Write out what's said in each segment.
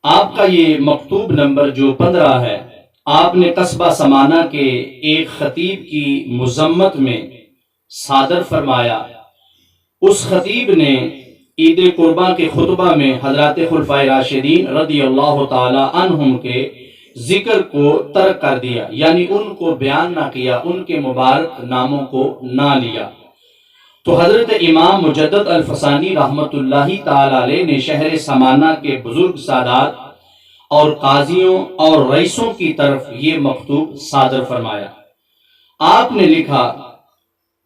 آپ کا یہ مکتوب نمبر جو 15 ہے، آپ نے قصبہ سمانہ کے ایک خطیب کی مذمت میں صادر فرمایا۔ اس خطیب نے عید قرباں کے خطبہ میں حضرات خلفائے راشدین رضی اللہ تعالی عنہم کے ذکر کو ترک کر دیا، یعنی ان کو بیان نہ کیا، ان کے مبارک ناموں کو نہ لیا۔ تو حضرت امام مجدد الفسانی رحمت اللہ تعالی علیہ نے شہر سمانہ کے بزرگ سادات اور قاضیوں اور رئیسوں کی طرف یہ مکتوب صادر فرمایا۔ آپ نے لکھا،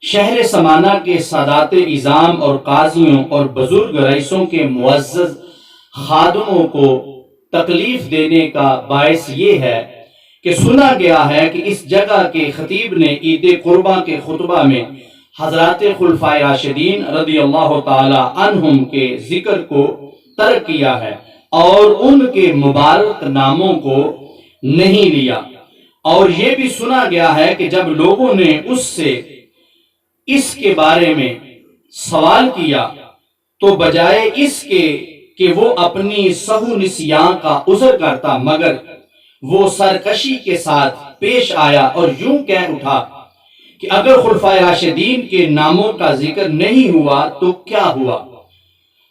شہر سمانہ کے سادات اعظام اور قاضیوں اور بزرگ رئیسوں کے معزز خادموں کو تکلیف دینے کا باعث یہ ہے کہ سنا گیا ہے کہ اس جگہ کے خطیب نے عید قرباں کے خطبہ میں حضرات خلفائے راشدین رضی اللہ تعالی عنہم کے ذکر کو ترک کیا ہے اور ان کے مبارک ناموں کو نہیں لیا، اور یہ بھی سنا گیا ہے کہ جب لوگوں نے اس سے اس کے بارے میں سوال کیا تو بجائے اس کے کہ وہ اپنی سہو نسیاں کا عذر کرتا، مگر وہ سرکشی کے ساتھ پیش آیا اور یوں کہہ اٹھا کہ اگر خلفائے راشدین کے ناموں کا ذکر نہیں ہوا تو کیا ہوا۔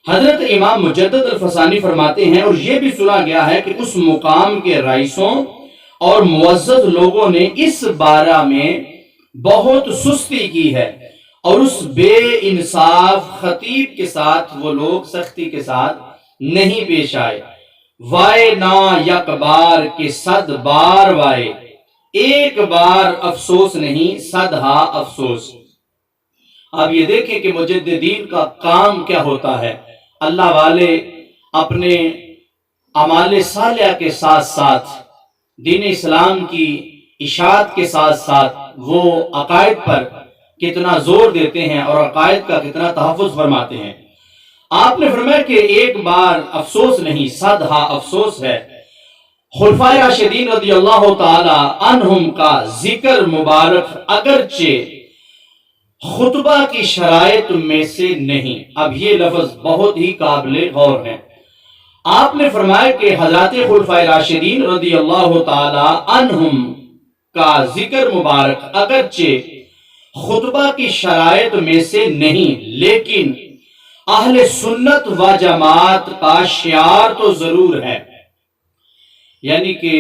حضرت امام مجدد الفسانی فرماتے ہیں، اور یہ بھی سنا گیا ہے کہ اس مقام کے رئیسوں اور معزز لوگوں نے اس بارہ میں بہت سستی کی ہے، اور اس بے انصاف خطیب کے ساتھ وہ لوگ سختی کے ساتھ نہیں پیش آئے۔ وائے نا یک بار کے 100 بار وائے، ایک بار افسوس نہیں 100 ہا افسوس۔ اب یہ دیکھیں کہ مجددین کا کام کیا ہوتا ہے۔ اللہ والے اپنے اعمال صالحہ کے ساتھ ساتھ دین اسلام کی اشاعت کے ساتھ ساتھ وہ عقائد پر کتنا زور دیتے ہیں اور عقائد کا کتنا تحفظ فرماتے ہیں۔ آپ نے فرمایا کہ ایک بار افسوس نہیں 100 ہا افسوس ہے۔ خلفائے راشدین رضی اللہ تعالی عنہم کا ذکر مبارک اگرچہ خطبہ کی شرائط میں سے نہیں۔ اب یہ لفظ بہت ہی قابل غور ہے۔ آپ نے فرمایا کہ حضرات خلفائے راشدین رضی اللہ تعالی عنہم کا ذکر مبارک اگرچہ خطبہ کی شرائط میں سے نہیں، لیکن اہل سنت و جماعت کا شعار تو ضرور ہے، یعنی کہ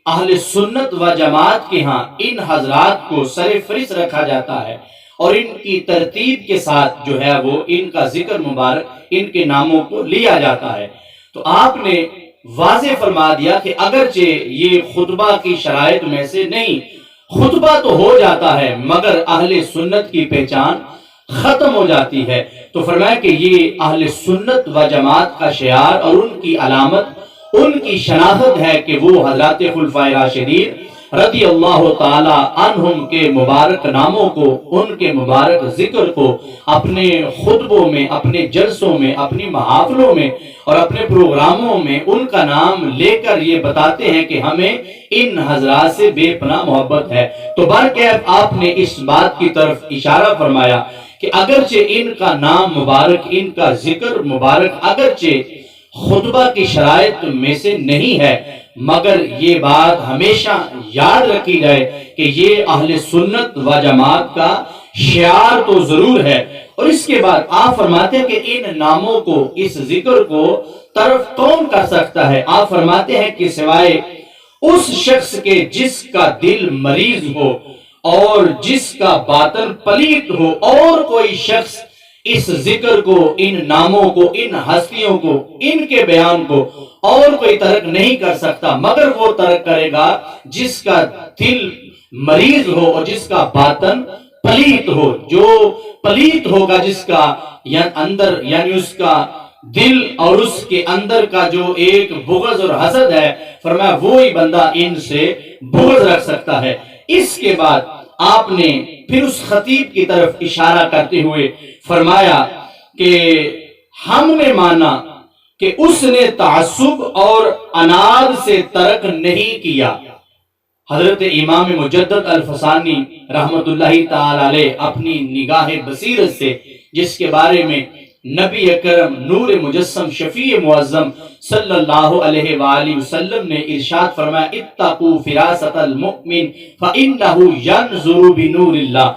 اہل سنت و جماعت کے ہاں ان حضرات کو سر فہرست رکھا جاتا ہے اور ان کی ترتیب کے ساتھ جو ہے وہ ان کا ذکر مبارک ان کے ناموں کو لیا جاتا ہے۔ تو آپ نے واضح فرما دیا کہ اگرچہ یہ خطبہ کی شرائط میں سے نہیں، خطبہ تو ہو جاتا ہے مگر اہل سنت کی پہچان ختم ہو جاتی ہے۔ تو فرمایا کہ یہ اہل سنت و جماعت کا شعار اور ان کی علامت، ان کی شناخت ہے کہ وہ حضرات خلفائے راشدین رضی اللہ تعالی عنہم کے مبارک ناموں کو، ان کے مبارک ذکر کو اپنے خطبوں میں، اپنے جلسوں میں، اپنی محافلوں میں اور اپنے پروگراموں میں ان کا نام لے کر یہ بتاتے ہیں کہ ہمیں ان حضرات سے بے پناہ محبت ہے۔ تو برکیف آپ نے اس بات کی طرف اشارہ فرمایا کہ اگرچہ ان کا نام مبارک، ان کا ذکر مبارک اگرچہ خطبہ کی شرائط میں سے نہیں ہے، مگر یہ بات ہمیشہ یاد رکھی جائے کہ یہ اہل سنت و جماعت کا شعار تو ضرور ہے۔ اور اس کے بعد آپ فرماتے ہیں کہ ان ناموں کو، اس ذکر کو طرف کون کر سکتا ہے؟ آپ فرماتے ہیں کہ سوائے اس شخص کے جس کا دل مریض ہو اور جس کا باطن پلیت ہو، اور کوئی شخص اس ذکر کو، ان ناموں کو، ان ہستیوں کو، ان کے بیان کو اور کوئی ترک نہیں کر سکتا، مگر وہ ترک کرے گا جس کا دل مریض ہو اور جس کا باطن پلیت ہو۔ جو پلیت ہوگا، جس کا اندر یعنی اس کا دل اور اس کے اندر کا جو ایک بغض اور حسد ہے، فرمایا وہی بندہ ان سے بغض رکھ سکتا ہے۔ اس کے بعد آپ نے پھر اس خطیب کی طرف اشارہ کرتے ہوئے فرمایا کہ ہم نے مانا کہ اس نے تعصب اور اناد سے ترک نہیں کیا۔ حضرت امام مجدد الفسانی رحمت اللہ تعالی علیہ اپنی نگاہ بصیرت سے جس کے بارے میں نبی اکرم نور مجسم شفیع معظم صلی اللہ علیہ وآلہ وسلم نے ارشاد فرمایا اتقوا فراست المؤمن فإنہ ینظر بنور اللہ،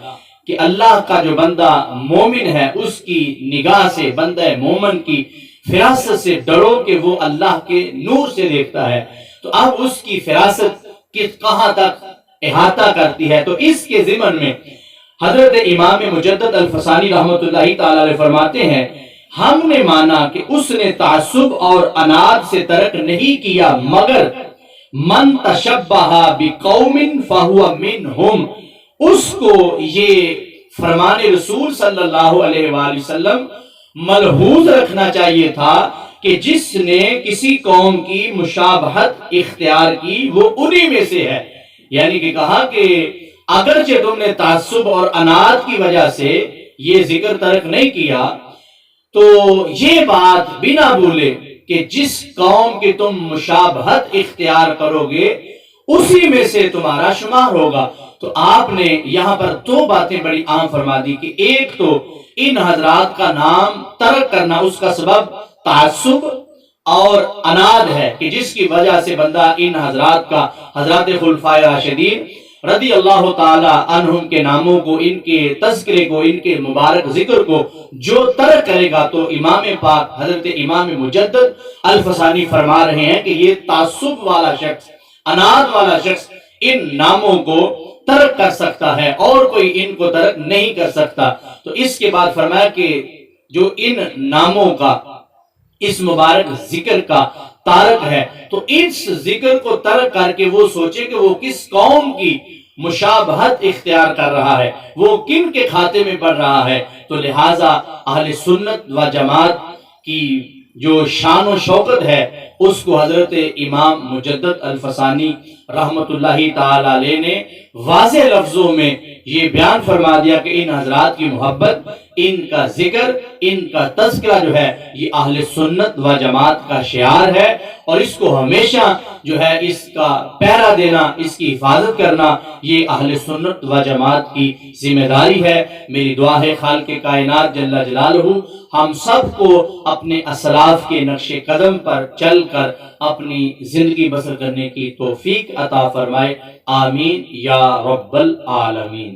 کہ اللہ کا جو بندہ مومن ہے اس کی نگاہ سے، بندہ مومن کی فراست سے ڈرو کہ وہ اللہ کے نور سے دیکھتا ہے۔ تو اب اس کی فراست کہاں تک احاطہ کرتی ہے؟ تو اس کے ضمن میں حضرت امام مجدد الفسانی رحمۃ اللہ تعالی علیہ فرماتے ہیں ہم نے مانا کہ اس نے تعصب اور عناد سے ترک نہیں کیا، مگر من تشبہ بقوم فہو منہم، اس کو یہ فرمان رسول صلی اللہ علیہ وآلہ وسلم ملحوظ رکھنا چاہیے تھا کہ جس نے کسی قوم کی مشابہت اختیار کی وہ انہی میں سے ہے۔ یعنی کہ کہا کہ اگرچہ تم نے تعصب اور عناد کی وجہ سے یہ ذکر ترک نہیں کیا، تو یہ بات بنا بھولے کہ جس قوم کی تم مشابہت اختیار کرو گے اسی میں سے تمہارا شمار ہوگا۔ تو آپ نے یہاں پر دو باتیں بڑی عام فرما دی کہ ایک تو ان حضرات کا نام ترک کرنا اس کا سبب تعصب اور عناد ہے کہ جس کی وجہ سے بندہ ان حضرات کا، حضرات خلفائے راشدین رضی اللہ تعالی عنہم کے ناموں کو، ان کے تذکرے کو، ان کے مبارک ذکر کو جو ترک کرے گا، تو امام پاک حضرت امام مجدد الفسانی فرما رہے ہیں کہ یہ تعصب والا شخص، عناد والا شخص ان ناموں کو ترک کر سکتا ہے اور کوئی ان کو ترک نہیں کر سکتا۔ تو اس کے بعد فرمایا کہ جو ان ناموں کا، اس مبارک ذکر کا تارک ہے، تو اس ذکر کو ترک کر کے وہ سوچے کہ وہ کس قوم کی مشابہت اختیار کر رہا ہے، وہ کن کے کھاتے میں پڑ رہا ہے۔ تو لہٰذا اہل سنت و جماعت کی جو شان و شوکت ہے اس کو حضرت امام مجدد الفسانی رحمت اللہ تعالی علیہ نے واضح لفظوں میں یہ بیان فرما دیا کہ ان حضرات کی محبت، ان کا ذکر، ان کا تذکرہ جو ہے یہ اہل سنت و جماعت کا شعار ہے، اور اس کو ہمیشہ جو ہے اس کا پہرا دینا، اس کی حفاظت کرنا یہ اہل سنت و جماعت کی ذمہ داری ہے۔ میری دعا ہے خالق کائنات جل جلالہ ہم سب کو اپنے اسلاف کے نقش قدم پر چل کر اپنی زندگی بسر کرنے کی توفیق عطا فرمائے، آمین یا رب العالمین۔